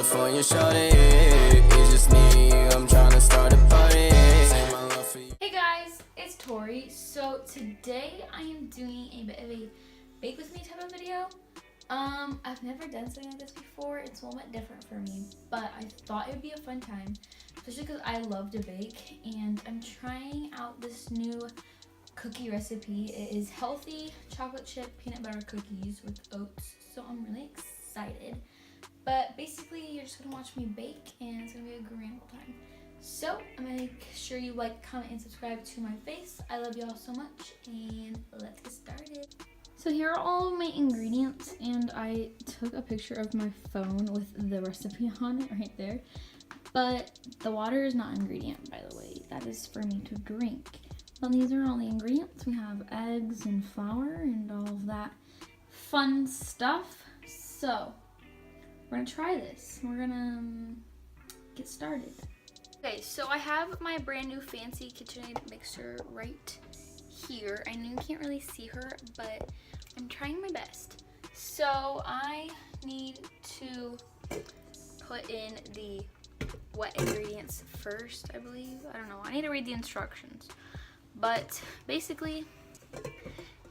California shawty, it's just me, I'm trying to start a party. Say my love for you. Hey guys, it's Tori. So today I am doing a bit of a bake with me type of video. I've never done something like this before. It's a little bit different for me, but I thought it would be a fun time, especially because I love to bake and I'm trying out this new cookie recipe. It is healthy chocolate chip peanut butter cookies with oats, so I'm really excited. But basically, you're just gonna watch me bake and it's gonna be a grand old time. So I'm gonna make sure you like, comment, and subscribe to my face. I love y'all so much, and let's get started. So here are all of my ingredients, and I took a picture of my phone with the recipe on it right there. But the water is not an ingredient, by the way. That is for me to drink. But these are all the ingredients. We have eggs and flour and all of that fun stuff. So we're gonna try this. We're gonna get started. Okay, so I have my brand new fancy KitchenAid mixer right here. I know you can't really see her, but I'm trying my best. So I need to put in the wet ingredients first, I believe. I don't know. I need to read the instructions. But basically, you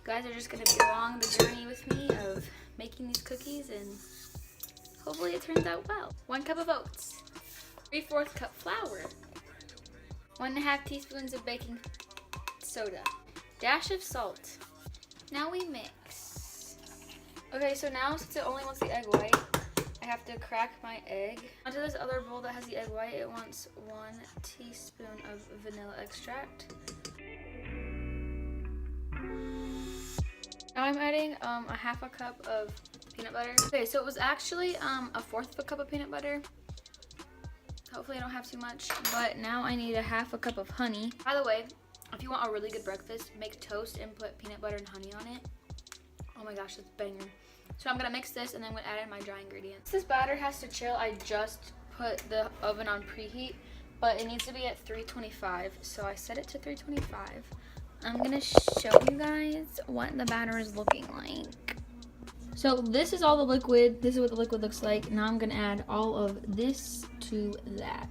guys are just going to be along the journey with me of making these cookies, and hopefully it turns out well. 1 cup of oats. 3/4 cup flour, 1.5 teaspoons of baking soda, dash of salt. Now we mix. Okay, so now since it only wants the egg white, I have to crack my egg. Onto this other bowl that has the egg white, it wants 1 teaspoon of vanilla extract. Now I'm adding a 1/2 cup of peanut butter. Okay, so it was actually 1/4 cup of peanut butter. Hopefully I don't have too much, but now I need 1/2 cup of honey. By the way, if you want a really good breakfast, make toast and put peanut butter and honey on it. Oh my gosh, that's banger. So I'm gonna mix this and then I'm gonna add in my dry ingredients. This batter has to chill. I just put the oven on preheat, but it needs to be at 325, so I set it to 325. I'm gonna show you guys what the batter is looking like. So this is all the liquid. This is what the liquid looks like. Now I'm gonna add all of this to that.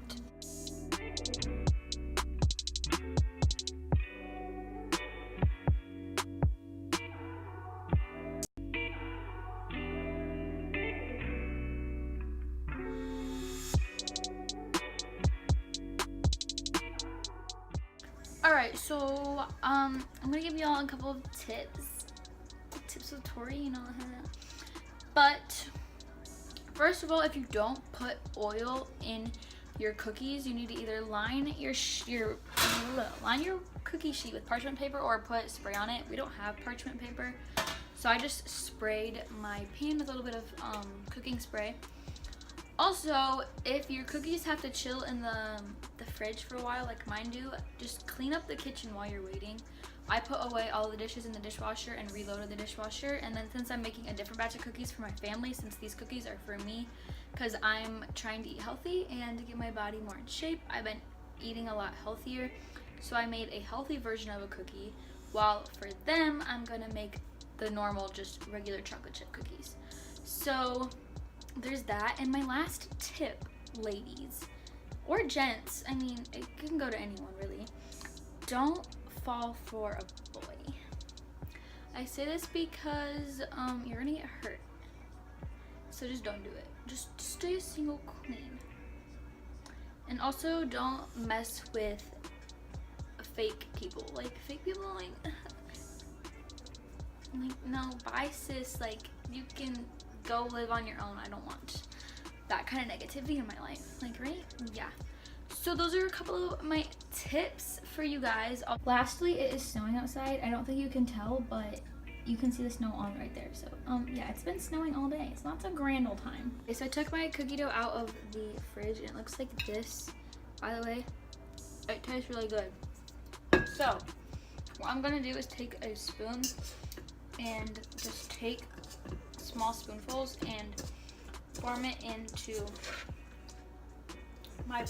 Alright, so I'm gonna give y'all a couple of tips. Tips with Tori, you know. But first of all, if you don't put oil in your cookies, you need to either line your cookie sheet with parchment paper or put spray on it. We don't have parchment paper, so I just sprayed my pan with a little bit of cooking spray. Also, if your cookies have to chill in the fridge for a while, like mine do, just clean up the kitchen while you're waiting. I put away all the dishes in the dishwasher and reloaded the dishwasher, and then since I'm making a different batch of cookies for my family, since these cookies are for me, because I'm trying to eat healthy and to get my body more in shape, I've been eating a lot healthier, so I made a healthy version of a cookie, while for them, I'm gonna make the normal, just regular chocolate chip cookies. So there's that, and my last tip, ladies, or gents, I mean, it can go to anyone really, don't fall for a boy. I say this because you're gonna get hurt, so just don't do it. Just stay single queen. And also don't mess with fake people. Like fake people, like no, bye sis, like you can go live on your own. I don't want that kind of negativity in my life, like, right? Yeah. So those are a couple of my tips for you guys. Lastly, it is snowing outside. I don't think you can tell, but you can see the snow on right there. So yeah, it's been snowing all day. It's not a grand old time. Okay, so I took my cookie dough out of the fridge and it looks like this. By the way, it tastes really good. So what I'm gonna do is take a spoon and just take small spoonfuls and form it into my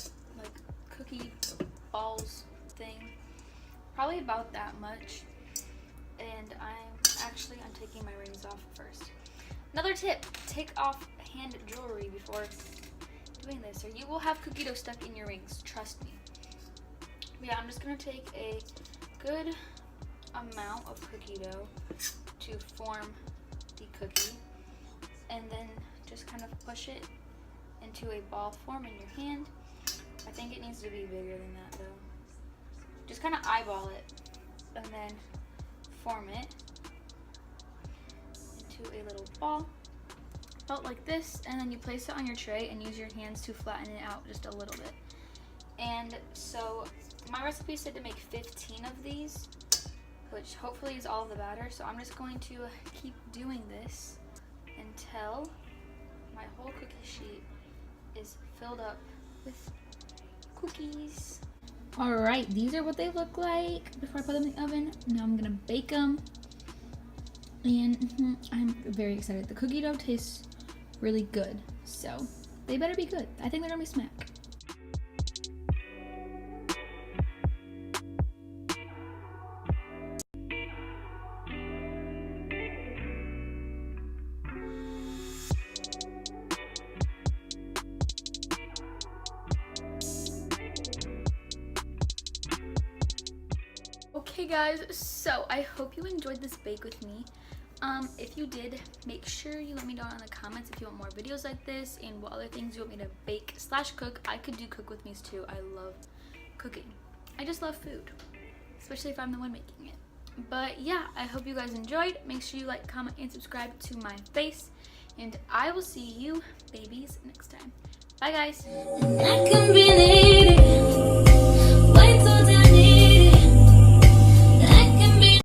cookie balls thing, probably about that much. And I'm taking my rings off first. Another tip, take off hand jewelry before doing this, or you will have cookie dough stuck in your rings. Trust me. But yeah, I'm just gonna take a good amount of cookie dough to form the cookie, and then just kind of push it into a ball form in your hand. I think it needs to be bigger than that though. Just kind of eyeball it and then form it into a little ball, about like this, and then you place it on your tray and use your hands to flatten it out just a little bit. And so my recipe said to make 15 of these, which hopefully is all of the batter. So I'm just going to keep doing this until my whole cookie sheet is filled up with cookies. All right, these are what they look like before I put them in the oven. Now I'm gonna bake them, and I'm very excited. The cookie dough tastes really good, so they better be good. I think they're gonna be smack. Okay guys, so I hope you enjoyed this bake with me. If you did, make sure you let me know in the comments if you want more videos like this and what other things you want me to bake / cook. I could do cook with me's too. I love cooking. I just love food, especially if I'm the one making it. But yeah, I hope you guys enjoyed. Make sure you like, comment, and subscribe to my face, and I will see you babies next time. Bye guys.